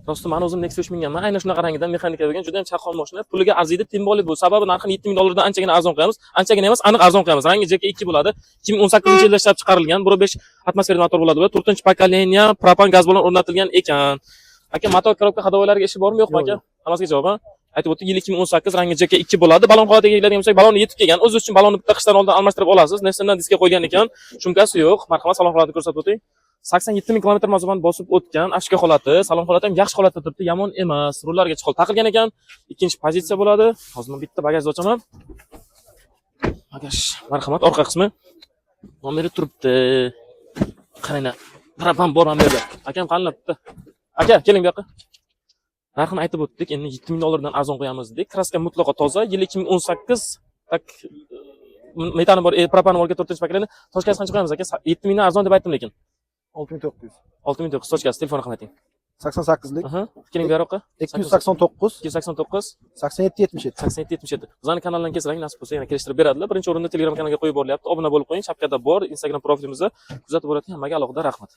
Rostdan men o'zim Nexus minganman. Aynan shunaqa rangidan mexanika bo'lgan, juda ham chaqqon mashina. Puliga arziydi, timboli bu. Sababi narxini $7000 dan anchagina arzon qo'yamiz. Anchagina emas, aniq arzon qo'yamiz. Rangi JK2 bo'ladi. 2018-yilda ishlab chiqarilgan. 1.5 atmosferli motor bo'ladi bu. 4-pokoleniya propan gaz bilan o'rnatilgan ekan. Aka, motor korobka ходовойлariga ishi bormi, yo'qmi aka? Hammasiga javob, ha? Aytib o'tdik, yil 2018, rangi JK2 bo'ladi. Balon holatiga keladigan bo'lsak, baloni yetib kelgan. O'z uchun balonni bitta qishdan oldin almashtirib olasiz. Nessimdan diskga qo'ygan ekan. Shumkasi yo'q. Marhamat, salon holatini ko'rsatib o'ting. 87 ming kilometr mazobani bosib o'tgan, ashka holati, salon holati ham yaxshi holatda turibdi, yomon emas. Rullarga chiqol taqilgan ekan. Ikkinchi pozitsiya bo'ladi. Hozir men bitta bagajni ochaman. Bagaj, marhamat, orqa qismi nomeri turibdi. Qaranglar. Propan bor ham berdi. Akam qanlabdi. Aka, keling bu yoqqa. Narxini aytib o'tdik. Endi $7000 dan arzon qo'yamiz dedik. Kraska mutlaqo toza. Yil 2018. Tak metani bor, propani borga 4-pokoleniya. Toshkasi qancha qo'yamiz aka? 7000 dan arzon deb aytdim lekin. 6900. 6900 Toshkasi, telefon raqamini ayting. 88lik. Keling bu yoqqa. 289 289 8777. 8777. Bizning kanaldan kelsangiz nasib bo'lsa yana kelishtirib beradilar. Birinchi o'rinda Telegram kanaliga qo'yib borilyapti. Obuna bo'lib qo'ying. Shapkada bor, Instagram profilimizda kuzatib borayotgan hammaga alohida rahmat.